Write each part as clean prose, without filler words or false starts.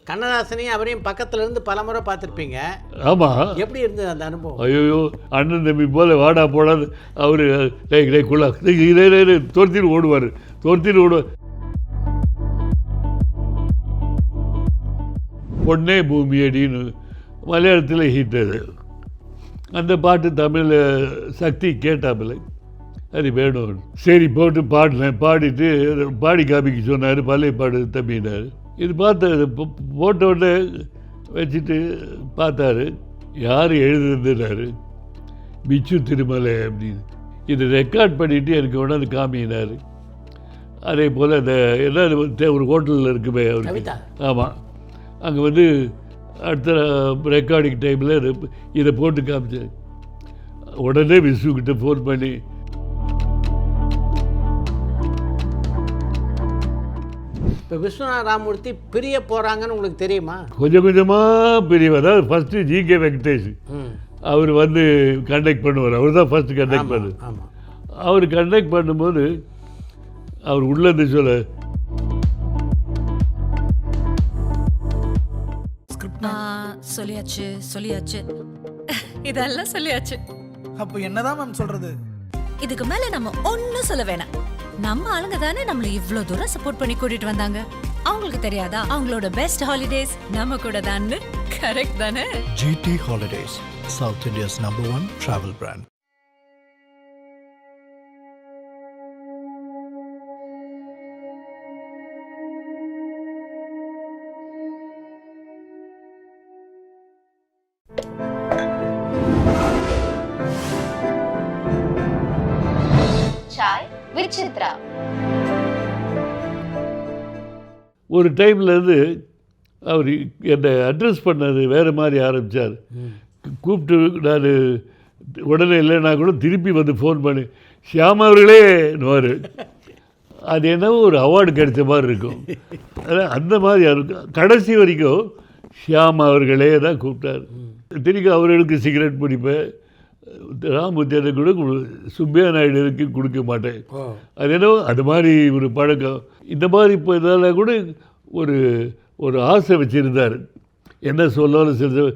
கண்ணதாசனையும் அவரையும் பக்கத்துல இருந்து பலமுறை பார்த்துருப்பீங்க. ஆமாம். எப்படி இருந்தது அந்த அனுபவம்? ஐயோ, அண்ணன் தம்பி போல வாடா போடாது அவர் குள்ளா துரத்தின்னு ஓடுவார். பொன்னே பூமி அடின்னு மலையாளத்தில் ஹிட் அது. அந்த பாட்டு தமிழில் சக்தி கேட்டாப்பில்லை, அது வேணும். சரி போட்டு பாடினேன். பாடி காமிக்க சொன்னார். பழைய பாடு தம்பினார். இது பார்த்தாரு. போட்ட உடனே வச்சுட்டு பார்த்தாரு. யார் எழுதுனாரு? பிச்சு திருமலை அப்படின்னு. இதை ரெக்கார்ட் பண்ணிவிட்டு எனக்கு உடனே காமினார். அதே போல் அந்த என்ன ஒரு ஹோட்டலில் இருக்குமே அவருக்கு. ஆமாம், அங்கே வந்து அடுத்த ரெக்கார்டிங் டைமில் இதை போட்டு காமிச்சார். உடனே விசுக்கிட்ட ஃபோன் பண்ணி, இப்போ விஸ்வநாத ராமமூர்த்தி பிரிய போகிறாங்கன்னு உங்களுக்கு தெரியுமா? கொஞ்சம் கொஞ்சமாக பிரிவார். அதாவது ஃபஸ்ட்டு ஜி.கே. வெங்கடேஷ் அவர் வந்து கண்டக்ட் பண்ணுவார். அவர் தான் ஃபஸ்ட்டு கண்டக்ட் பண்ணுவார். அவர் கண்டக்ட் பண்ணும்போது அவர் உள்ளது சொல்ல, சொல்லியாச்சு இதெல்லாம் சொல்லியாச்சு. அப்போ என்னதான் மேம் சொல்றது? இதுக்கு மேல நம்ம ஒன்னும் சொல்ல வேணாம். நம்ம ஆளுங்க தானே நம்மள இவ்ளோ தூரம் சப்போர்ட் பண்ணி கூட்டிட்டு வந்தாங்க. அவங்களுக்கு தெரியாதா அவங்களோட பெஸ்ட் ஹாலிடேஸ் நம்ம கூட தான்? கரெக்ட் தானே? GT Holidays, South India's #1 travel brand. Vichitra. ஒரு டைம்லேருந்து அவர் என்னை அட்ரஸ் பண்ணது வேறு மாதிரி ஆரம்பித்தார். கூப்பிட்டு நான் உடனே இல்லைன்னா கூட திருப்பி வந்து ஃபோன் பண்ணி ஷியாமா அவர்களே நோரு. அது என்னவோ ஒரு அவார்டு கிடைச்ச மாதிரி இருக்கும். ஆனால் அந்த மாதிரி இருக்கும். கடைசி வரைக்கும் ஷியாமா அவர்களே தான் கூப்பிட்டார். திருப்பி அவர்களுக்கு சிகரெட் பிடிப்பேன். ராமூர்த்தியை கூட சுப்பியா நாயுடுக்கு கொடுக்க மாட்டேன். அது என்னவோ அது மாதிரி ஒரு பழக்கம். இந்த மாதிரி இப்போ இதெல்லாம் கூட ஒரு ஒரு ஆசை வச்சுருந்தார். என்ன சொல்லணும் செஞ்ச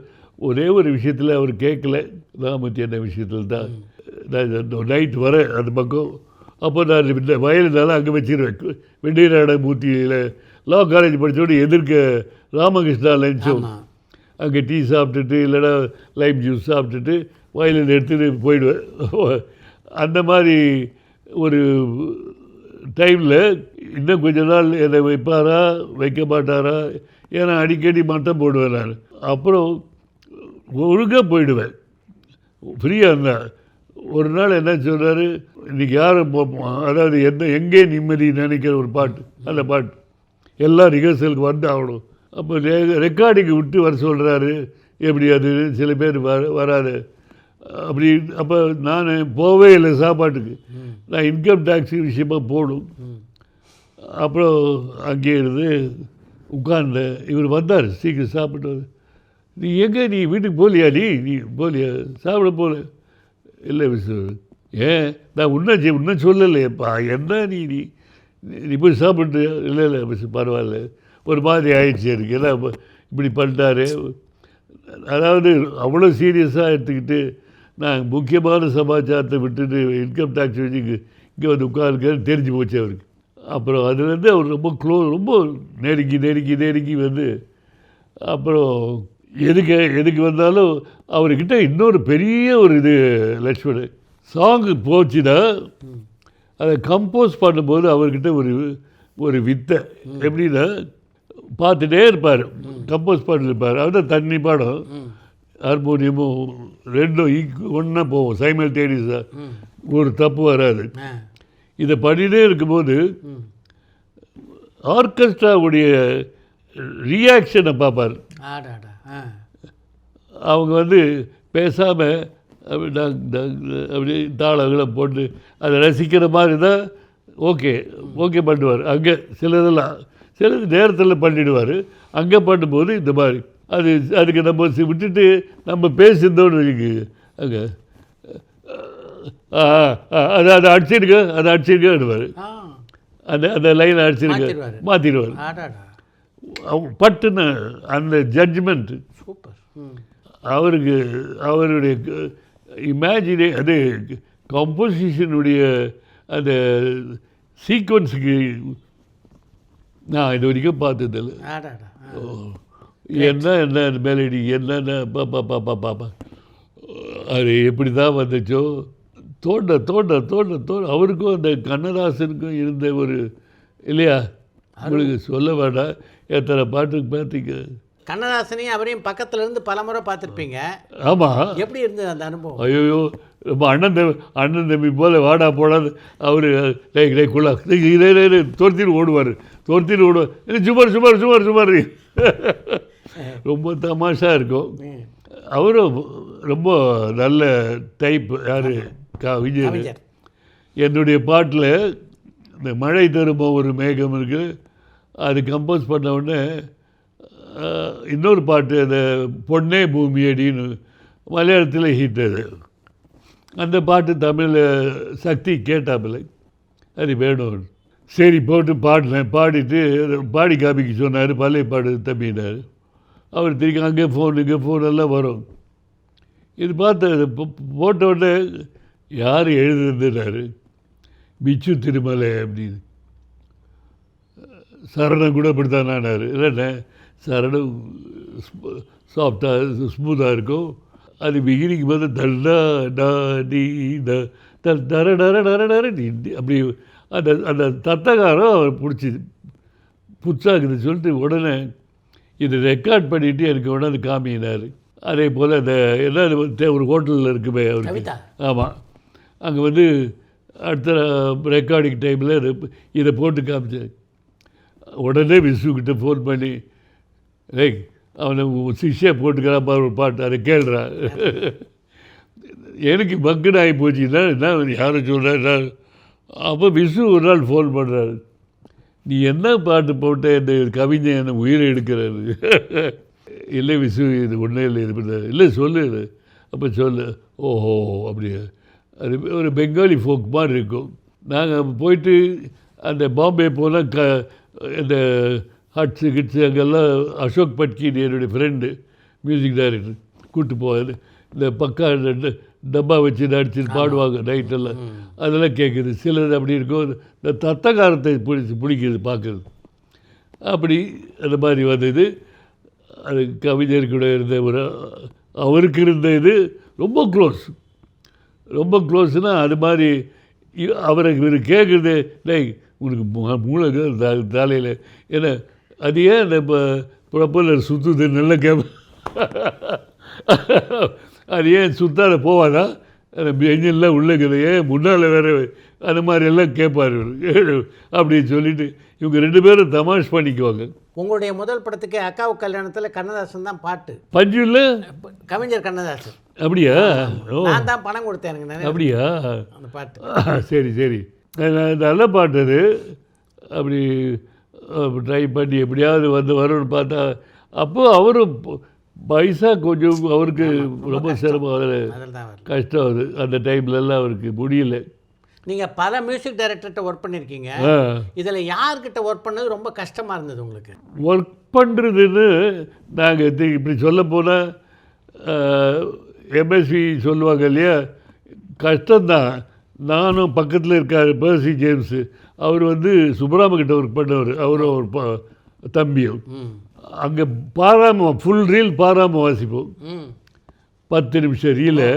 ஒரே ஒரு விஷயத்தில் அவர் கேட்கல. ராமூர்த்தி என்ன விஷயத்தில் தான் நான் நைட் வரேன் அந்த பக்கம். அப்போ நான் இந்த வயலுனால அங்கே வச்சுருவேன். வெண்டிநாட மூர்த்தியில் லா காலேஜ் படித்தோடு எதிர்க்க ராமகிருஷ்ணா லஞ்சும் அங்கே டீ சாப்பிட்டுட்டு இல்லைன்னா லைம் ஜூஸ் சாப்பிட்டுட்டு வயலில் எடுத்துகிட்டு போயிடுவேன். அந்த மாதிரி ஒரு டைமில் இன்னும் கொஞ்ச நாள் என்னை வைப்பாரா வைக்க மாட்டாரா, ஏன்னா அடிக்கடி மட்டம் போடுவேன் நான். அப்புறம் ஒழுங்காக போயிடுவேன், ஃப்ரீயாக இருந்தேன். ஒரு நாள் என்ன சொல்கிறாரு, இன்றைக்கி யாரும் அதாவது எங்கே நிம்மதி நினைக்கிற ஒரு பாட்டு. அந்த பாட்டு எல்லாம் ரிஹர்சலுக்கு வந்து ஆகணும். அப்போ ரெக்கார்டிங்கு விட்டு வர சொல்கிறாரு. எப்படி அது சில பேர் வராது அப்படி. அப்போ நான் போகவே இல்லை சாப்பாட்டுக்கு. நான் இன்கம் டேக்ஸ் விஷயமாக போகணும். அப்புறம் அங்கே இருந்து உட்கார்ந்தேன். இவர் வந்தார் சீக்கிரம் சாப்பிட்டு. நீ எங்கே நீ வீட்டுக்கு போகலையா? நீ போகலையா சாப்பிட போகல? இல்லை மிஸ். ஏன் நான் இன்னும் சொல்லலையேப்பா. என்ன நீ நீ போய் சாப்பிட்டு? இல்லை மிஸ் பரவாயில்ல. ஒரு மாதிரி ஆயிடுச்சு எனக்கு. ஏன்னா இப்படி பண்ணிட்டாரு. அதாவது அவ்வளோ சீரியஸாக எடுத்துக்கிட்டு நான் முக்கியமான சமாச்சாரத்தை விட்டுட்டு இன்கம் டேக்ஸ் வச்சு இங்கே வந்து உட்காருக்கேன்னு தெரிஞ்சு போச்சு அவருக்கு. அப்புறம் அதுலேருந்து அவர் ரொம்ப நெருங்கி வந்து அப்புறம் எதுக்கு வந்தாலும் அவர்கிட்ட இன்னொரு பெரிய ஒரு இது லட்சுமணன் சாங்கு போச்சுன்னா அதை கம்போஸ் பண்ணும்போது அவர்கிட்ட ஒரு வித்தை எப்படின்னா பார்த்துட்டே இருப்பார். கம்போஸ் பண்ணிருப்பார். அதுதான் தண்ணி பாடம் ஹார்மோனியமும் ரெண்டும் ஒன்றா போவோம் சைமல்டேனியஸாக. ஒரு தப்பு வராது. இதை பண்ணிகிட்டே இருக்கும்போது ஆர்கெஸ்ட்ராவுடைய ரியாக்ஷனை பார்ப்பார். அவங்க வந்து பேசாமல் அப்படி தாளங்களை போட்டு அதை ரசிக்கிற மாதிரி தான் ஓகே பண்ணுவார். அங்கே சிலது நேரத்தில் பண்ணிவிடுவார். அங்கே பண்ணும்போது இந்த மாதிரி அதுக்கு நம்ம விட்டுட்டு நம்ம பேசியிருந்தோன்னு வச்சுக்கு அங்கே அதை அடிச்சிருக்கேன்னுவார். அந்த லைனை அடிச்சிருக்க மாற்றிடுவார். பட்டுன்னு அந்த ஜட்ஜ்மெண்ட் சூப்பர். அவருக்கு அவருடைய இமேஜினே அது கம்போசிஷனுடைய அந்த சீக்வன்ஸுக்கு நான் இது வரைக்கும் பார்த்ததில்லை. ஆடாடா. என்ன மெலடி என்னென்ன பாப்பா அது எப்படி தான் வந்துச்சோ தோண்ட அவருக்கும் அந்த கண்ணதாசனுக்கும் இருந்த ஒரு இல்லையா உங்களுக்கு சொல்ல வேண்டாம். எத்தனை பாட்டுக்கு பார்த்தீங்க. கண்ணதாசனையும் அவரையும் பக்கத்துல இருந்து பல முறை பார்த்துருப்பீங்க. ஆமாம். எப்படி இருந்தது அந்த அனுபவம்? ஐயோ ரொம்ப அண்ணன் தம்பி போல வாடா போடாது அவர் குள்ளா துரத்தின்னு ஓடுவார் சுமார் ரொம்ப தமாஷா இருக்கும். அவரும் ரொம்ப நல்ல டைப். யார்? விஜய். என்னுடைய பாட்டில் இந்த மழை தருமோ ஒரு மேகம் இருக்குது, அது கம்போஸ் பண்ண உடனே இன்னொரு பாட்டு அந்த பொன்னே பூமி அடின்னு மலையாளத்தில் ஹிட். அது அந்த பாட்டு தமிழில் சக்தி கேட்டாப்பில்லை, அது வேணும். சரி போட்டு பாடினேன். பாடிட்டு பாடி காமிக்க சொன்னார். பழைய பாடு தம்பினார். அவர் திரும்பி அங்கே ஃபோன் எல்லாம் வரும். இது பார்த்து போட்ட உடனே யார் எழுதுனாரு? பிச்சு திருமலை அப்படின்னு. சரணம் கூட இப்படி தான் நானார். இல்லைண்ணே சரணம் சாஃப்டாக ஸ்மூத்தாக இருக்கும். அது பிகினிக்கு போது தண்டா டா டி தர டர டர டர டி அப்படி அந்த அந்த தத்தகாரம் அவர் பிடிச்சி புதுசாகுது சொல்லிட்டு உடனே இது ரெக்கார்ட் பண்ணிவிட்டு எனக்கு உடனே காமினார். அதே போல் அந்த என்ன ஒரு ஹோட்டலில் இருக்குமே அவருக்கு. ஆமாம். அங்கே வந்து அடுத்த ரெக்கார்டிங் டைமில் இதை போட்டு காமிச்சார். உடனே விசுக்கிட்ட ஃபோன் பண்ணி அவனை சிஷ்யா போட்டுக்கிறாப்பா ஒரு பாட்டு, அதை கேள்றா. எனக்கு மக்குன்னு ஆகி போச்சுன்னா என்ன யாரும் சொல்கிறா. அப்போ விசு ஒரு நாள் ஃபோன் பண்ணுறாரு, நீ என்ன பாட்டு போட்ட இந்த கவிஞன் என்னை உயிரை எடுக்கிறாரு. இல்லை விசு இது ஒன்றே இல்லை இது பண்ணுறாரு. இல்லை சொல்லு. அப்போ சொல்லு. ஓஹோ அப்படியா. அது ஒரு பெங்காலி ஃபோக் மாதிரி இருக்கும். நாங்கள் போயிட்டு அந்த பாம்பே போனால் இந்த ஹட்ஸு கிட்ஸு அங்கெல்லாம் அசோக் பட்கின்னு என்னுடைய ஃப்ரெண்டு மியூசிக் டைரக்டர் கூப்பிட்டு போவார். இந்த பக்கா டப்பா வச்சு நடிச்சுட்டு பாடுவாங்க நைட்டெல்லாம். அதெல்லாம் கேட்குது. சிலது அப்படி இருக்கும். இந்த தத்தகாரத்தை பிடிக்குது பார்க்குறது. அப்படி அந்த மாதிரி வந்தது. அது கவிஞர் கூட இருந்த ஒரு அவருக்கு இருந்த இது ரொம்ப க்ளோஸ்னால் அது மாதிரி அவருக்கு இவர் கேட்குறது உனக்கு மூளை தலையில் ஏன்னா அது ஏன் அந்த ப்ரொப்பல்லர் சுற்றுது நல்ல அது ஏன் சுத்தாத போவாதா அந்த எஞ்செல்லாம் உள்ளுக்குது ஏன் முன்னால் வேறு அந்த மாதிரி எல்லாம் கேட்பார் அப்படின்னு சொல்லிட்டு இவங்க 2 பேரும் தமாஷ் பண்ணிக்குவாங்க. உங்களுடைய முதல் படத்துக்கு அக்காவு கல்யாணத்தில் கண்ணதாசன் தான் பாட்டு. பஞ்சுல கவிஞர் கண்ணதாசன். அப்படியா? நான் தான் பணம் கொடுத்தேன் எனக்கு. அப்படியா? அந்த பாட்டு சரி நல்ல பாட்டு அது. அப்படி ட்ரை பண்ணி எப்படியாவது வரும்னு பார்த்தா அப்போ அவரும் பைசா கொஞ்சம் அவருக்கு ரொம்ப சிரமம், கஷ்டம் அது. அந்த டைம்லலாம் அவருக்கு முடியல. நீங்கள் பல மியூசிக் டைரக்டர்கிட்ட ஒர்க் பண்ணியிருக்கீங்க. இதில் யார்கிட்ட ஒர்க் பண்ணது ரொம்ப கஷ்டமாக இருந்தது உங்களுக்கு? ஒர்க் பண்ணுறதுன்னு நாங்கள் இப்படி சொல்ல போனால் எம்எஸ்வி சொல்லுவாங்க இல்லையா, கஷ்டம்தான். நானும் பக்கத்தில் இருக்கார் பெர்சி ஜேம்ஸு, அவர் வந்து சுப்ராமகிட்ட ஒர்க் பண்ணவர், அவரும் ஒரு தம்பியும். அங்கே பாராம ஃபுல் ரீல் பாராமல் வாசிப்போம். 10 நிமிஷம் ரீலை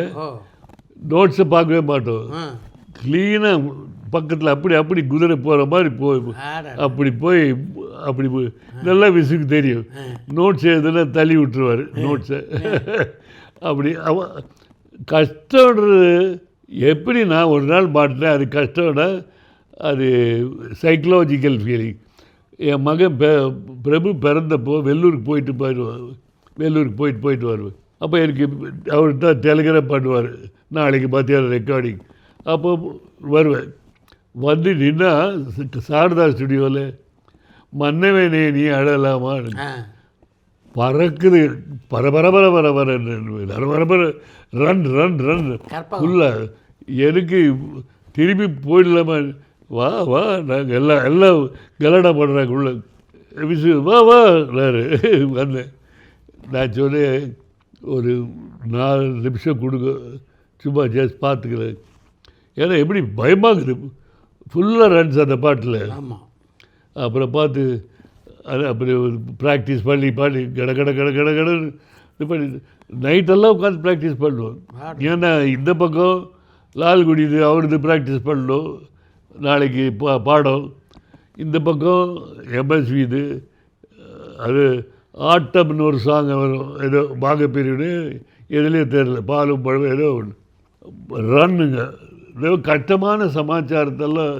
நோட்ஸை பார்க்கவே மாட்டோம். க்ளீனாக பக்கத்தில் அப்படி குதிரை போகிற மாதிரி அப்படி போய் நல்லா விசுக்கு தெரியும். நோட்ஸ் எழுதுனா தள்ளி விட்டுருவார் நோட்ஸை. அப்படி கஷ்டம்ன்றது எப்படி நான் ஒரு நாள் மாட்டினேன். அது கஷ்டம்னா அது சைக்கலாஜிக்கல் ஃபீலிங். என் மகன் பிரபு பிறந்தப்போ வெள்ளூருக்கு போயிட்டு வருவேன். அப்போ எனக்கு அவர் தான் டெலிகிராம் பண்ணுவார், நாளைக்கு மத்தியானம் ரெக்கார்டிங். அப்போ வருவேன். வந்து நின்னா சாரதா ஸ்டுடியோவில் மன்னவேனே நீ அழலாமா பறக்குது. பரபர ரன் ஃபுல்லாக. எனக்கு திரும்பி போயிடலாமா, வா நாங்கள் எல்லாம் கலடா பண்ணுறாங்க உள்ள. வா வந்தேன். நான் சொன்னேன் ஒரு 4 நிமிஷம் கொடுங்க, சும்மா ஜஸ்ட் பார்த்துக்கிறேன். ஏன்னா எப்படி பயமாகுது, ஃபுல்லாக ரன்ஸ் அந்த பாட்டில். ஆமாம். அப்புறம் பார்த்து அது அப்புறம் ப்ராக்டிஸ் பண்ணி கட கடன்னு இது பண்ணி நைட்டெல்லாம் உட்காந்து ப்ராக்டிஸ் பண்ணுவோம். ஏன்னா இந்த பக்கம் லால்குடிது அவரது ப்ராக்டிஸ் பண்ணணும், நாளைக்கு பாடம். இந்த பக்கம் எம்எஸ்வி இது, அது ஆட்டம்னு ஒரு சாங் வரும், ஏதோ பாக பீரியடு எதுலேயே தெரியல, பாலும் பழம் ஏதோ ரன்னுங்க. ஏதோ கஷ்டமான சமாச்சாரத்தெல்லாம்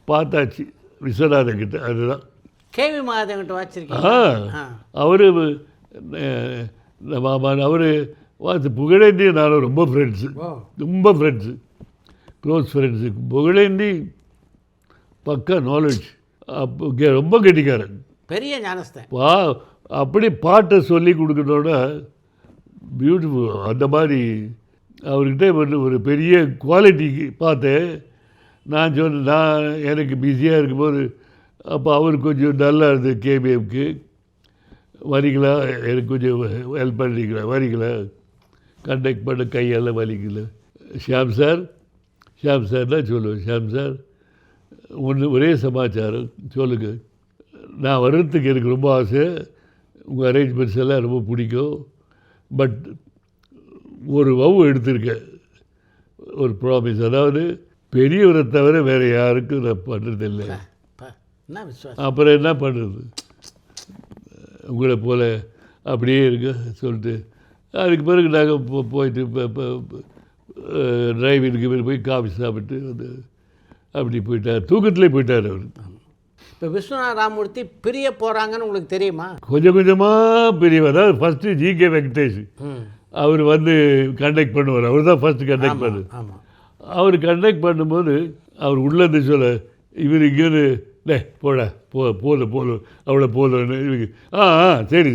பார்த்தாச்சு விஸ்வநாதன்கிட்ட. அதுதான் கேவி மகாதேவன்கிட்ட வாச்சிருக்கீங்க. அவர் அவர் வாசி புகழேந்தி நானும் ரொம்ப ஃப்ரெண்ட்ஸு, க்ளோஸ் ஃப்ரெண்ட்ஸு. புகழேந்தி பக்கா நாலேஜ், அப்போ ரொம்ப கெட்டிக்காரன், பெரிய ஞானஸ்தன். அப்படி பாட்டை சொல்லி கொடுக்கறதோட பியூட்டிஃபுல். அந்த மாதிரி அவர்கிட்ட ஒரு பெரிய குவாலிட்டி பார்த்தேன். நான் சொன்னேன், நான் எனக்கு பிஸியாக இருக்கும்போது அப்போ அவர் கொஞ்சம் நல்லா இருந்தது. கேபிஎம்க்கு வரீங்களா, எனக்கு கொஞ்சம் ஹெல்ப் பண்ணுறீங்களா, வரீங்களா, கண்டக்ட் பண்ண கையெல்லாம் வலிக்கல. ஷியாம் சார் தான் சொல்லுவேன், ஷியாம் சார் ஒரே சமாச்சாரம் சொல்லுங்கள், நான் வர்றதுக்கு எனக்கு ரொம்ப ஆசை, உங்கள் அரேஞ்ச்மெண்ட்ஸ் எல்லாம் ரொம்ப பிடிக்கும், பட் ஒரு எடுத்திருக்கேன், ஒரு ப்ராமிஸ், அதாவது பெரியவரை தவிர வேறு யாருக்கும் நான் பண்ணுறதில்லை. அப்புறம் என்ன பண்ணுறது, உங்களை போல் அப்படியே இருக்க சொல்லிட்டு அதுக்கு பிறகு நாங்கள் போயிட்டு டிரைவிங்க்கு போய் காஃபி சாப்பிட்டு வந்து அப்படி போயிட்டார், தூக்கத்துலேயே போயிட்டார் அவர். இப்போ விஸ்வநாத ராமமூர்த்தி பிரிய போகிறாங்கன்னு உங்களுக்கு தெரியுமா? கொஞ்சம் கொஞ்சமாக பிரிவு. அதாவது ஃபஸ்ட்டு ஜிகே வெங்கடேஷ் அவர் வந்து கண்டக்ட் பண்ணுவார், அவர் தான் ஃபஸ்ட்டு கண்டக்ட் பண்ணுது. அவர் கண்டக்ட் பண்ணும்போது அவர் உள்ளேருந்து சொல்ல, இவர் இங்கேருந்து டே போடா போதும் அவ்வளோ போதும்னு இவருக்கு சரி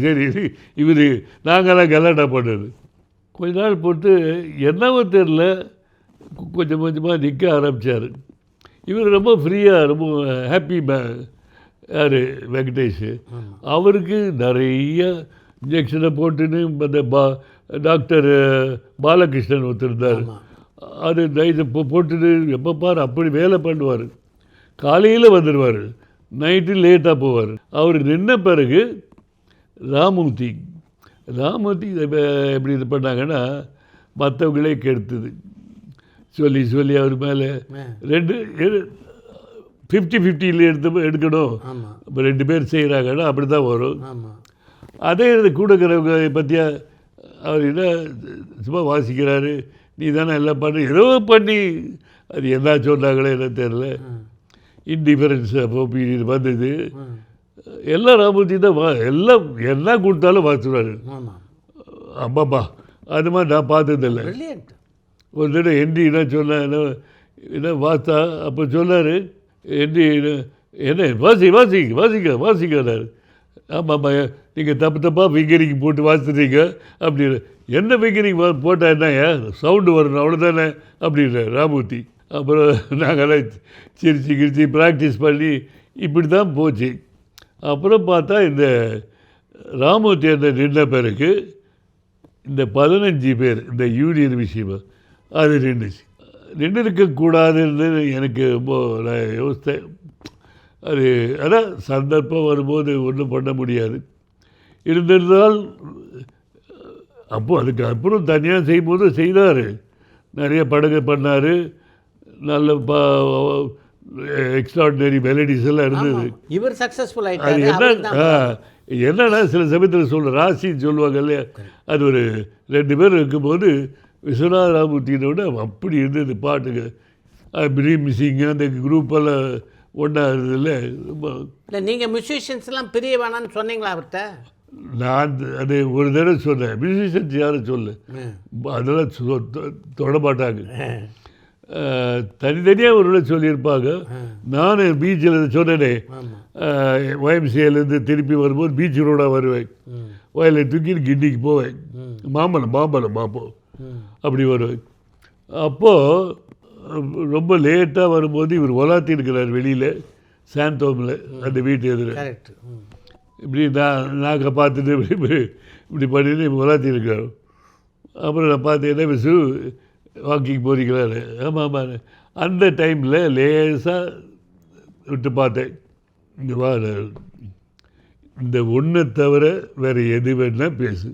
இவர் நாங்கள்லாம் கலாட்டா பண்ணுறது. கொஞ்ச நாள் போட்டு என்னவோ தெரில கொஞ்சம் கொஞ்சமாக நிற்க ஆரம்பித்தார். இவர் ரொம்ப ஃப்ரீயாக ரொம்ப ஹாப்பி யார் வெங்கடேஷ். அவருக்கு நிறைய இன்ஜெக்ஷனை போட்டுன்னு அந்த டாக்டர் பாலகிருஷ்ணன் ஒருத்தருந்தார், அது நைட்டு போட்டுட்டு எப்போ பாரு அப்படி வேலை பண்ணுவார். காலையில் வந்துடுவார், நைட்டு லேட்டாக போவார். அவர் நின்ன பிறகு ராமூர்த்தி எப்படி இது பண்ணாங்கன்னா மற்றவங்களே கெடுத்தது சொல்லி அவர் மேலே 50-50 எடுக்கணும். இப்போ 2 பேர் செய்கிறாங்கன்னா அப்படி தான் வரும். அதே கூட இருக்கிறவங்க பற்றியா அவர் என்ன சும்மா வாசிக்கிறாரு, நீ தானே எல்லாம் பண்ணி ஏதோ பண்ணி அது என்ன சொன்னாங்களே என்ன தெரில, இன்டிஃபரன்ஸ் ஒப்பீனியன் வந்தது. எல்லாம் ராமூர்த்தி தான் எல்லாம் என்ன கொடுத்தாலும் வாசிடுவார். அம்மாப்பா அது மாதிரி நான் பார்த்ததில்லை. ஒரு தடவை என்டி என்ன சொன்னேன், என்ன வாஸ்தா அப்போ சொன்னார், என்டி என்ன வாசிக்கிறார். ஆமாம்மா நீங்கள் தப்பாக ஃபிங்கரிங் போட்டு வாசிடுறீங்க அப்படின்னு. என்ன ஃபிங்கரிங் போட்டால் என்னையா சவுண்டு வரணும் அவ்வளோதானே அப்படின்ற ராமூர்த்தி. அப்புறம் நாங்கள்லாம் சிரிச்சு ப்ராக்டிஸ் பண்ணி இப்படி தான் போச்சு. அப்புறம் பார்த்தா இந்த ராமூர்த்தி அந்த நின்ற பிறகு இந்த 15 பேர் இந்த யூனியன் விஷயமா அது நின்று இருக்கக்கூடாதுன்னு எனக்கு ரொம்ப நான் யோசித்தேன். அது அதான் சந்தர்ப்பம் வரும்போது ஒன்றும் பண்ண முடியாது. இருந்திருந்தால் அப்போது அதுக்கு அப்புறம் தனியாக செய்யும்போது செய்தார், நிறைய படகு பண்ணார், நல்ல எக்ஸ்ட்ராடினரி மெலடிஸ் எல்லாம் இருந்தது. இவர் சக்ஸஸ்ஃபுல் அது ஆகிட்டார். என்னன்னா சில சமயத்தில் சொல்ல ராசின்னு சொல்லுவாங்க இல்லையா, அது ஒரு 2 பேர் இருக்கும்போது விஸ்வநாத ராமமூர்த்தியோட அப்படி இருந்தது பாட்டுங்க. பிரீம் சிங் அந்த குரூப்பெல்லாம் ஒன்றா இருந்ததில்ல. ரொம்ப இல்லை நீங்கள் மியூசிஷியன்ஸ்லாம் பிரிய வேணான்னு சொன்னீங்களா அவர்கிட்ட? நான் அது ஒரு தடவை சொன்னேன், மியூசிஷியன்ஸ் யாரும் சொல்ல, அதெல்லாம் தொட மாட்டாங்க, தனித்தனியாக ஒரு சொல்லியிருப்பாங்க. நான் பீச்சில் சொன்னேனே, ஒய்எம்சிஏலேருந்து திருப்பி வரும்போது பீச் ரோடாக வருவேன், வயலை தூக்கிட்டு கிண்டிக்கு போவேன், மாம்பழம் பார்ப்போம் அப்படி வருவேன். அப்போது ரொம்ப லேட்டாக வரும்போது இவர் ஒலாத்தி இருக்கிறார் வெளியில் சாந்தோமில் அந்த வீட்டு எதிர. இப்படி நாங்கள் பார்த்துட்டு இப்படி பண்ணிட்டு உலாத்திருக்கிறோம். அப்புறம் நான் பார்த்து என்ன விசு வாக்கிங் போறீங்களான்னு. ஆமாம். அந்த டைமில் லேசாக விட்டு பார்த்தேன். இங்கே வா, இந்த ஒன்றை தவிர வேறு எது வேணால் பேசு,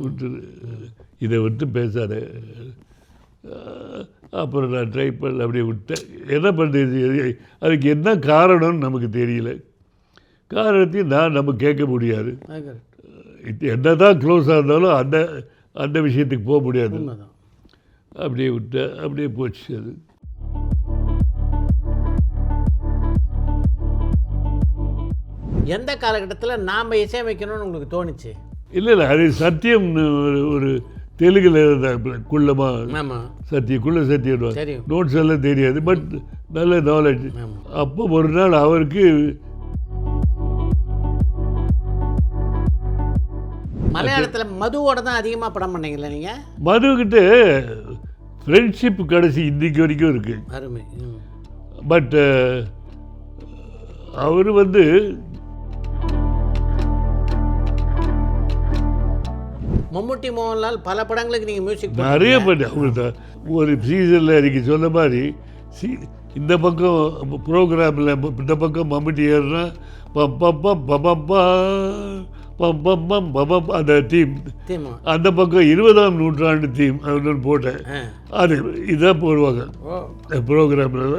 விட்டு இதை விட்டு பேசாத. அப்புறம் நான் ட்ரை பண்ண அப்படியே விட்டேன். என்ன பண்ணுறது, அதுக்கு என்ன காரணம்னு நமக்கு தெரியல. காரணத்தையும் நம்ம கேட்க முடியாது. என்ன தான் க்ளோஸாக இருந்தாலும் அந்த விஷயத்துக்கு போக முடியாது. அப்படியே விட்டேன், அப்படியே போச்சு. அது எந்த காலகட்டத்தில் நாம் இசையமைக்கணும்னு உங்களுக்கு தோணுச்சு? இல்லை அது சத்தியம்னு ஒரு தெலுங்கில் குள்ளமாக ஆமாம், சத்தியம் சரி. நோட்ஸ் எல்லாம் தெரியாது, பட் நல்ல நாலேஜ். அப்போ ஒரு நாள் அவருக்கு மலையாளத்தில் மதுவோட தான் அதிகமாக படம் பண்ணீங்களா நீங்கள்? மதுக்கிட்ட ஃப்ரெண்ட்ஷிப் கடைசி இன்றைக்கு வரைக்கும் இருக்குது. அருமை. பட் அவர் மம்முட்டி மோகன்லால் பல படங்களுக்கு நீங்கள் மியூசிக் நிறைய பண்ணி அவர் தான் ஒரு சீசனில் எனக்கு சொன்ன மாதிரி இந்த பக்கம் ப்ரோக்ராமில் இந்த பக்கம் மம்முட்டி ஏறுனா அந்த டீம், அந்த பக்கம் 20ஆம் நூற்றாண்டு டீம் அப்படின்னு போட்டேன். அது இதான் போடுவாங்க ப்ரோக்ராமில்.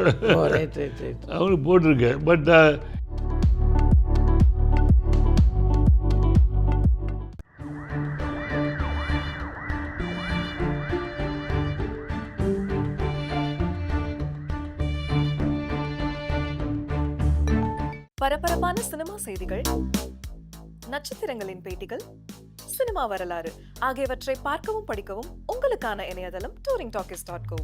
அவனுக்கு போட்டிருக்கேன். பட் பரபரப்பான சினிமா செய்திகள், நட்சத்திரங்களின் பேட்டிகள், சினிமா வரலாறு ஆகியவற்றை பார்க்கவும் படிக்கவும் உங்களுக்கான இணையதளம் touringtalkies.co.